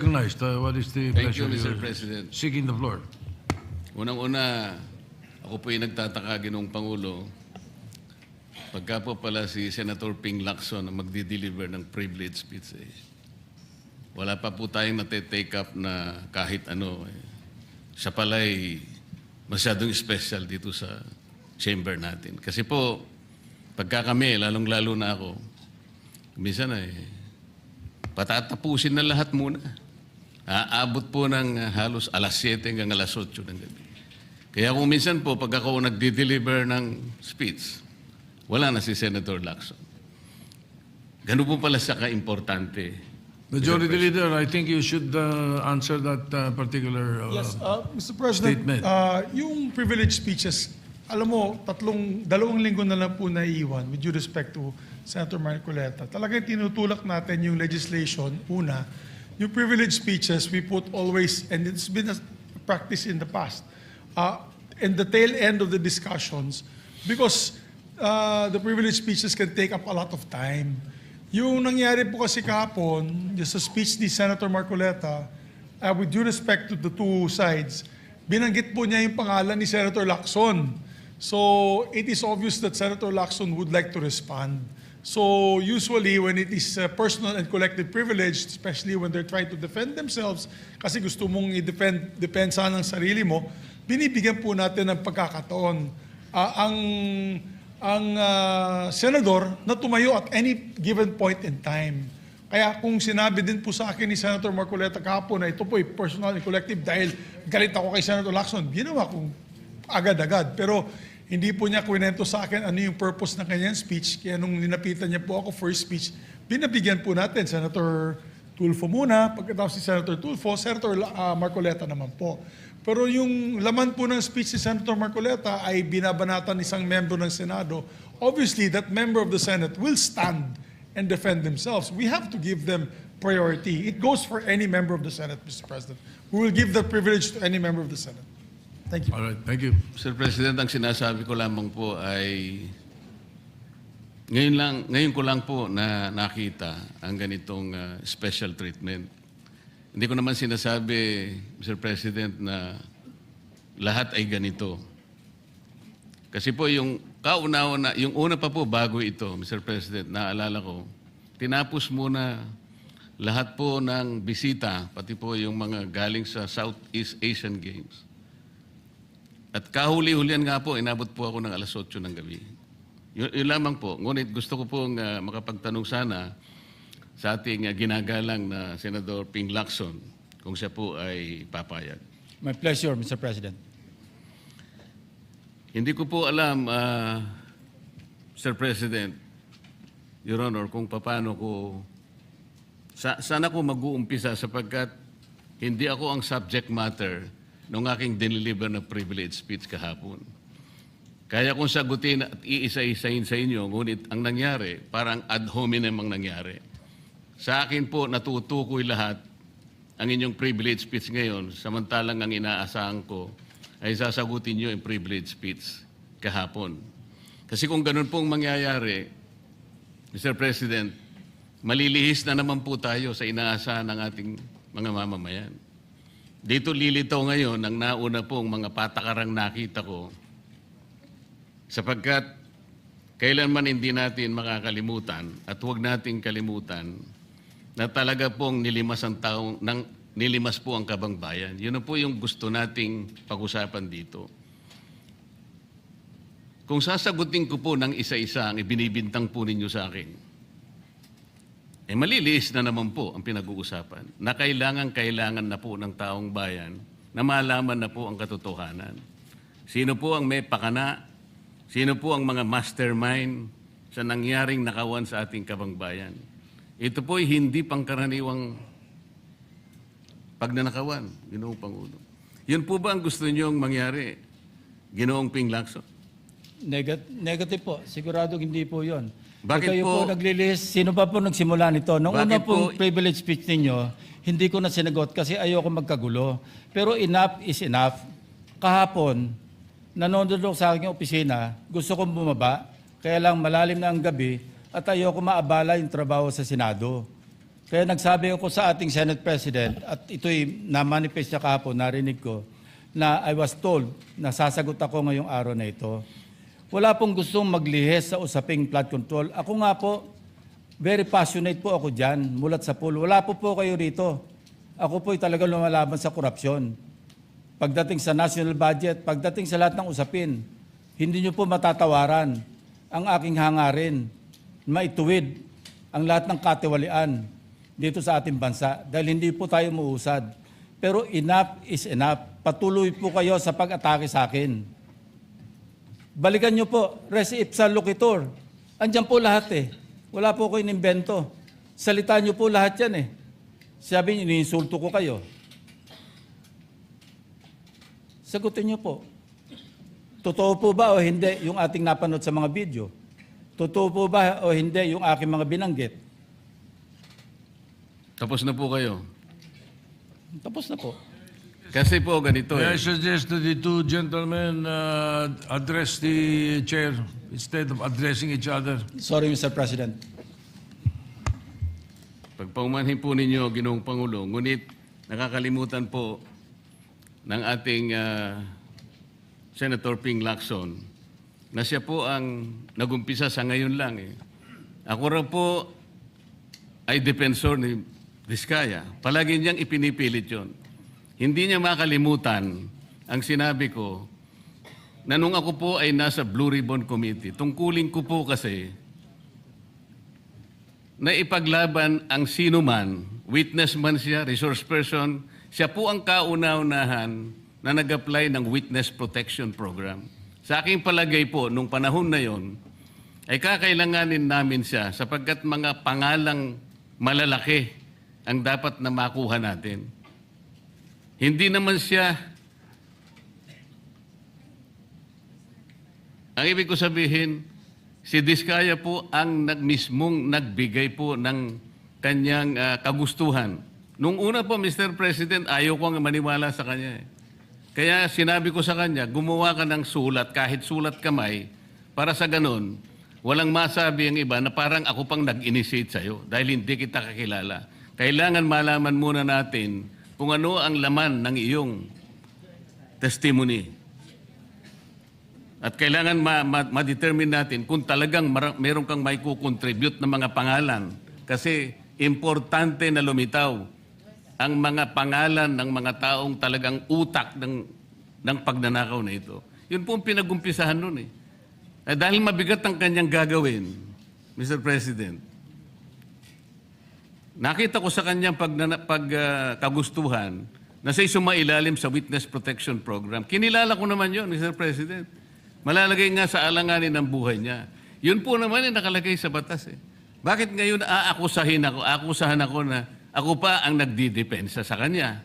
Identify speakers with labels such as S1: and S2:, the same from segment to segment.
S1: Recognized. What is the
S2: Thank you,
S1: pleasure?
S2: Mr. President.
S1: Seeking the floor.
S2: Unang-una, ako po yung nagtataka, Ginoong Pangulo, pagka po pala si Senator Ping Lacson ang magdi-deliver ng privilege speech, wala pa po tayong nate-take up na kahit ano. Siya pala ay masyadong special dito sa chamber natin. Kasi po, pagka kami, lalong-lalo na ako, minsan patatapusin na lahat muna. Aabot po ng halos alas 7 hanggang alas 8 ng gabi. Kaya kung minsan po, pag ako nagdi-deliver ng speech, wala na si Senator Lacson. Ganun po pala siya ka-importante.
S1: Majority Leader, I think you should answer that particular
S3: Yes, Mr. President,
S1: statement.
S3: yung privilege speeches, alam mo, dalawang linggo na lang po naiiwan with due respect to Senator Marcoleta. Talagang tinutulak natin yung legislation, una, yung privilege speeches, we put always, and it's been a practice in the past, in the tail end of the discussions, because the privilege speeches can take up a lot of time. Yung nangyari po kasi kahapon, sa speech ni Senator Marcoleta, with due respect to the two sides, binanggit po niya yung pangalan ni Senator Lacson. So it is obvious that Senator Lacson would like to respond. So usually when it is personal and collective privilege, especially when they're trying to defend themselves, kasi gusto mong i-defend depensa ng sarili mo, binibigyan po natin ng pagkakataon. Ang senador na tumayo at any given point in time. Kaya kung sinabi din po sa akin ni Senator Marcoleta kahapon na ito po ay personal and collective dahil galit ako kay Senator Lacson, ginawa kong agad-agad. Pero hindi po niya kwento sa akin ano yung purpose ng kanyang speech. Kaya nung ninapitan niya po ako for speech, binabigyan po natin Senator Tulfo muna, pagkatapos si Senator Tulfo, Senator Marcoleta naman po. Pero yung laman po ng speech ni Senator Marcoleta ay binabanatan isang membro ng Senado. Obviously, that member of the Senate will stand and defend themselves. We have to give them priority. It goes for any member of the Senate, Mr. President. We will give that privilege to any member of the Senate. Thank you.
S1: All right, thank you.
S2: Mr. President, ang sinasabi ko lamang po ay ngayon ko lang po na nakita ang ganitong special treatment. Hindi ko naman sinasabi, Mr. President, na lahat ay ganito. Kasi po yung yung una pa po bago ito, Mr. President, naalala ko, tinapos muna lahat po ng bisita, pati po yung mga galing sa Southeast Asian Games. At kahuli-hulian nga po, inabot po ako ng alas 8 ng gabi. Yun lamang po. Ngunit gusto ko pong makapagtanong sana sa ating ginagalang na Senador Ping Lacson kung siya po ay papayag.
S4: My pleasure, Mr. President.
S2: Hindi ko po alam, Mr. President, Your Honor, kung paano ko... Sana ko mag-uumpisa sapagkat hindi ako ang subject matter nung aking dineliver na privilege speech kahapon. Kaya kung sagutin at iisa-isahin sa inyo, ngunit ang nangyari, parang ad hominem ang nangyari. Sa akin po, natutukoy lahat ang inyong privilege speech ngayon, samantalang ang inaasahan ko ay sasagutin nyo yung privilege speech kahapon. Kasi kung ganun pong mangyayari, Mr. President, malilihis na naman po tayo sa inaasahan ng ating mga mamamayan. Dito lilitaw ngayon ang nauna pong mga patakarang nakita ko sapagkat kailanman hindi natin makakalimutan at huwag nating kalimutan na talaga pong nilimas po ang kabangbayan. Yun na po yung gusto nating pag-usapan dito. Kung sasagutin ko po ng isa-isa ang ibinibintang po ninyo sa akin, maliliis na naman po ang pinag-uusapan na kailangan na po ng taong bayan na malaman na po ang katotohanan. Sino po ang may pakana? Sino po ang mga mastermind sa nangyaring nakawan sa ating kabangbayan? Ito po ay hindi pangkaraniwang pagnanakawan, Ginoong Pangulo. Yun po ba ang gusto niyong mangyari, Ginoong Ping Lacson?
S4: Negative po. Sigurado hindi po yun.
S2: Bakit
S4: kayo
S2: po-
S4: po naglilis, sino pa po nagsimula nito? Nung
S2: Bakit
S4: una
S2: po-
S4: pong privilege speech ninyo, hindi ko na sinagot kasi ayoko magkagulo. Pero enough is enough. Kahapon, nanonood ako sa aking opisina, gusto kong bumaba, kaya lang malalim na ang gabi at ayoko maabala yung trabaho sa Senado. Kaya nagsabi ako sa ating Senate President, at ito'y na-manifest niya kahapon, narinig ko, na I was told na sasagot ako ngayong araw na ito. Wala pong gustong maglihis sa usaping flood control. Ako nga po, very passionate po ako dyan, mulat sa pool. Wala po kayo rito. Ako po'y talagang lumalaban sa korupsyon. Pagdating sa national budget, pagdating sa lahat ng usapin, hindi nyo po matatawaran ang aking hangarin, maituwid ang lahat ng katiwalian dito sa ating bansa dahil hindi po tayo muusad. Pero enough is enough. Patuloy po kayo sa pag-atake sa akin. Balikan nyo po, res ipsa loquitur. Andyan po lahat eh. Wala po ko inimbento. Salita nyo po lahat yan eh. Sabi nyo, iniinsulto ko kayo. Sagutin nyo po. Totoo po ba o hindi yung ating napanood sa mga video? Totoo po ba o hindi yung aking mga binanggit?
S2: Tapos na po kayo.
S4: Tapos na po.
S2: Kasi po ganito
S1: May I
S2: eh.
S1: suggest that the two gentlemen address the chair instead of addressing each other.
S4: Sorry, Mr. President.
S2: Pagpaumanhin po ninyo, Ginoong Pangulo, ngunit nakakalimutan po ng ating Senator Ping Lacson na siya po ang nagumpisa sa ngayon lang eh. Ako raw po ay defensor ni Diskaya. Palagi niyang ipinipilit yon. Hindi niya makalimutan ang sinabi ko na nung ako po ay nasa Blue Ribbon Committee, tungkulin ko po kasi na ipaglaban ang sino man, witness man siya, resource person, siya po ang kauna-unahan na nag-apply ng Witness Protection Program. Sa aking palagay po, nung panahon na yon, ay kakailanganin namin siya sapagkat mga pangalang malalaki ang dapat na makuha natin. Hindi naman siya, ang ibig ko sabihin, si Diskaya po ang mismong nagbigay po ng kanyang kagustuhan. Nung una po, Mr. President, ayaw ko nga maniwala sa kanya. Kaya sinabi ko sa kanya, gumawa ka ng sulat, kahit sulat kamay, para sa ganon, walang masabi ang iba na parang ako pang nag-initiate sa'yo dahil hindi kita kakilala. Kailangan malaman muna natin kung ano ang laman ng iyong testimony. At kailangan ma-determine natin kung talagang meron kang may kukontribute na mga pangalan. Kasi importante na lumitaw ang mga pangalan ng mga taong talagang utak ng pagnanakaw na ito. Yun po ang pinag-umpisahan nun eh. Dahil mabigat ang kanyang gagawin, Mr. President, nakita ko sa kanyang kagustuhan na siya'y sumailalim sa Witness Protection Program. Kinilala ko naman yun, Mr. President. Malalagay nga sa alanganin ng buhay niya. Yun po naman ay nakalagay sa batas eh. Bakit ngayon akusahan ako na ako pa ang nagdidepensa sa kanya?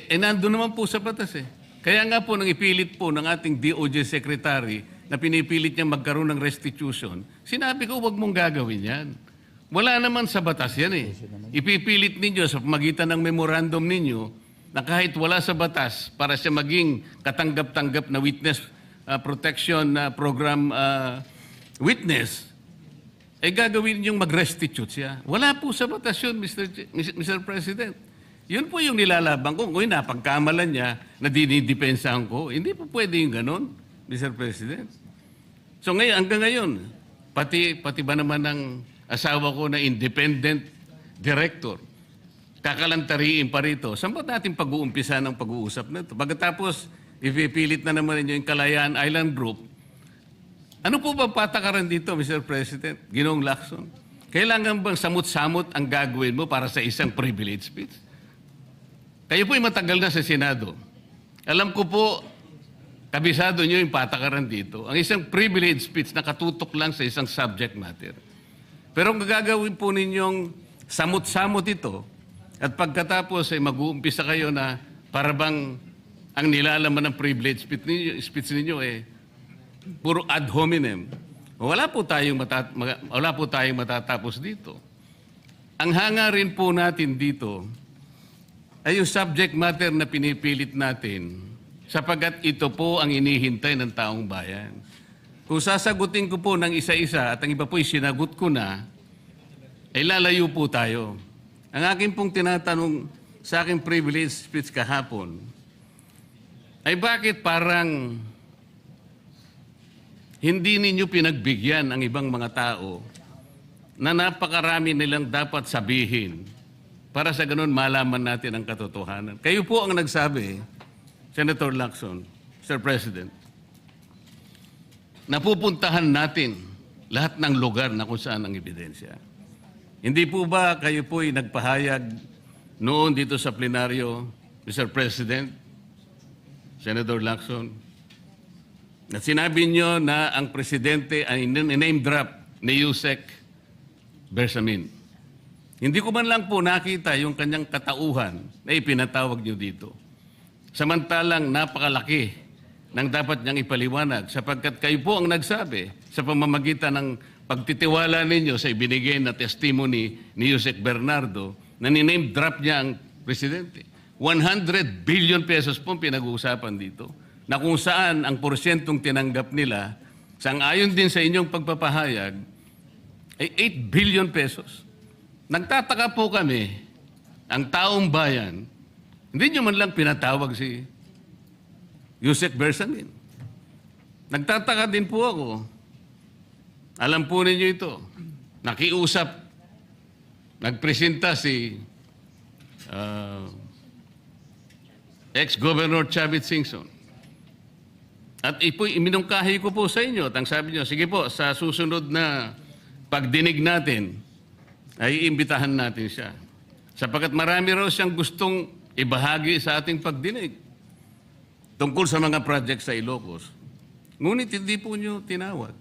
S2: Nandun naman po sa batas eh. Kaya nga po nang ipilit po ng ating DOJ Secretary na pinipilit niya magkaroon ng restitution, sinabi ko huwag mong gagawin yan. Wala naman sa batas yan eh. Ipipilit ninyo sa pamagitan ng memorandum ninyo na kahit wala sa batas para siya maging katanggap-tanggap na witness protection program witness, ay gagawin niyong mag-restitute siya. Wala po sa batas yun, Mr. President. Yun po yung nilalaban ko. Kung napagkamalan niya na dinidepensahan ko, hindi po pwede yung ganon, Mr. President. So ngayon, hanggang ngayon, pati ba naman ng asawa ko na independent director, kakalantariin pa rito. Saan ba natin pag-uumpisa ng pag-uusap na ito? Pagkatapos, ipipilit na naman ninyo yung Kalayaan Island Group. Ano po ba patakaran dito, Mr. President? Ginoong Lacson? Kailangan bang samot-samot ang gagawin mo para sa isang privilege speech? Kayo po'y matagal na sa Senado. Alam ko po, kabisado nyo yung patakaran dito. Ang isang privilege speech nakatutok lang sa isang subject matter. Pero ang gagawin po ninyong samot-samot ito, at pagkatapos ay mag-uumpisa kayo na parabang ang nilalaman ng privilege speech ninyo puro ad hominem. Wala po tayong matatapos dito. Ang hangarin po natin dito ay yung subject matter na pinipilit natin sapagat ito po ang inihintay ng taong bayan. Kung sasagutin ko po ng isa-isa at ang iba po'y sinagot ko na, ay lalayo po tayo. Ang akin pong tinatanong sa aking privilege speech kahapon, ay bakit parang hindi ninyo pinagbigyan ang ibang mga tao na napakarami nilang dapat sabihin para sa ganun malaman natin ang katotohanan. Kayo po ang nagsabi, Senator Lacson, Mr. President, napupuntahan natin lahat ng lugar na kung saan ang ebidensya. Hindi po ba kayo po'y nagpahayag noon dito sa plenaryo, Mr. President, Senator Lacson, na sinabi nyo na ang presidente ay name drop ni Yusek Bersamin. Hindi ko man lang po nakita yung kanyang katauhan na ipinatawag nyo dito. Samantalang napakalaki ng dapat niyang ipaliwanag sapagkat kayo po ang nagsabi sa pamamagitan ng pagtitiwala ninyo sa ibinigay na testimony ni Yusek Bernardo na niname drop niya ang presidente. 100 billion pesos po pinag-uusapan dito na kung saan ang porsyentong tinanggap nila sang-ayon din sa inyong pagpapahayag ay 8 billion pesos. Nagtataka po kami, ang taong bayan, hindi nyo man lang pinatawag si Yusek Bersamin. Nagtataka din po ako. Alam po ninyo ito. Nakiusap, nagpresenta si ex-Governor Chavit Singson. At iminungkahi ko po sa inyo at ang sabi nyo, sige po, sa susunod na pagdinig natin, ay iimbitahan natin siya. Sapagkat marami raw siyang gustong ibahagi sa ating pagdinig tungkol sa mga project sa Ilocos. Ngunit hindi po nyo tinawag.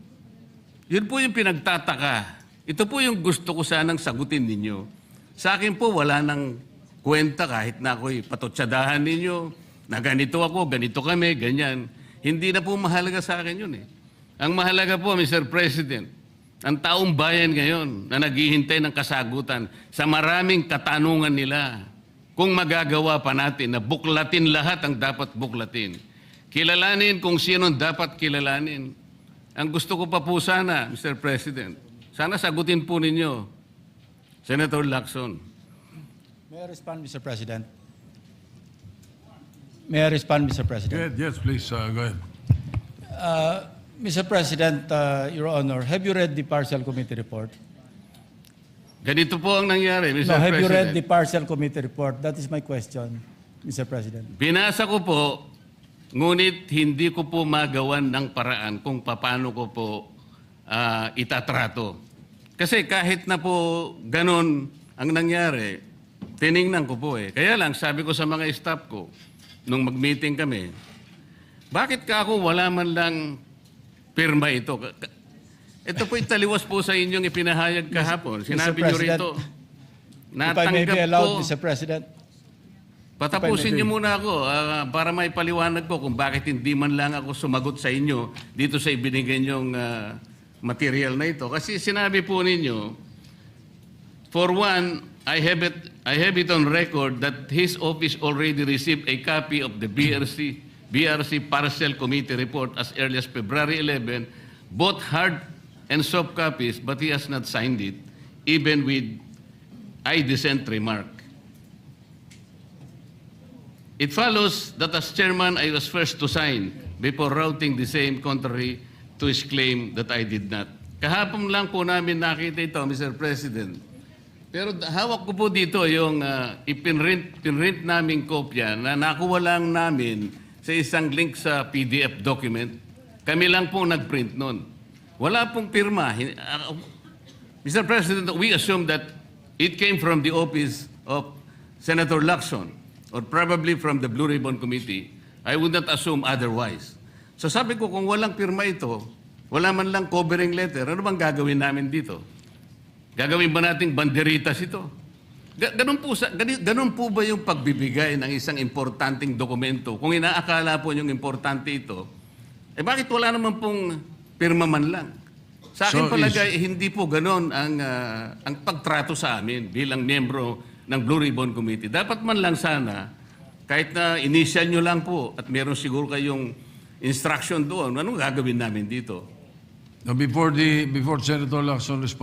S2: Yun po yung pinagtataka. Ito po yung gusto ko sanang sagutin ninyo. Sa akin po, wala nang kwenta kahit na ako'y patutsadahan ninyo, na ganito ako, ganito kami, ganyan. Hindi na po mahalaga sa akin yun eh. Ang mahalaga po, Mr. President, ang taong bayan ngayon na naghihintay ng kasagutan sa maraming katanungan nila kung magagawa pa natin na buklatin lahat ang dapat buklatin. Kilalanin kung sino dapat kilalanin. Ang gusto ko pa po sana, Mr. President, sana sagutin po ninyo, Senator Lacson.
S4: May I respond, Mr. President? May I respond, Mr. President?
S1: Yes, please, go ahead.
S4: Mr. President, Your Honor, have you read the partial committee report?
S2: Ganito po ang nangyari, Mr.
S4: No, have
S2: President.
S4: you read the partial committee report? That is my question, Mr. President.
S2: Binasa ko po, ngunit hindi ko po magawan ng paraan kung paano ko po itatrato. Kasi kahit na po ganun ang nangyari, tiningnan ko po eh. Kaya lang, sabi ko sa mga staff ko, nung mag-meeting kami, bakit ka ako wala man lang pirma ito? Ito po italiwas po sa inyong ipinahayag kahapon. Sinabi niyo rito,
S4: If I may be
S2: natanggap
S4: allowed,
S2: ko.
S4: Mr. President.
S2: Patapusin niyo muna ako para may paliwanag ko kung bakit hindi man lang ako sumagot sa inyo dito sa ibinigay niyong material na ito. Kasi sinabi po ninyo, for one, I have it on record that his office already received a copy of the BRC Partial Committee report as early as February 11, both hard and soft copies, but he has not signed it, even with I dissent remark. It follows that as chairman, I was first to sign before routing the same contrary to his claim that I did not. Kahapon lang po namin nakita ito, Mr. President. Pero hawak ko po dito yung ipinrint naming kopya na nakuha lang namin sa isang link sa PDF document. Kami lang po nag-print nun. Wala pong pirma. Mr. President, we assume that it came from the office of Senator Lacson or probably from the Blue Ribbon Committee. I would not assume otherwise. So sabi ko, kung walang pirma ito, wala man lang covering letter, ano bang gagawin namin dito? Gagawin ba nating banderitas ito? Ganun po ba yung pagbibigay ng isang importanteng dokumento? Kung inaakala po yung importante ito, bakit wala naman pong pirma man lang? Sa akin palagay, hindi po ganun ang pagtrato sa amin bilang miyembro ng Blue Ribbon Committee. Dapat man lang sana, kahit na initial nyo lang po at meron siguro kayong instruction doon, anong gagawin namin dito?
S1: Now, before Senator Lacson responds,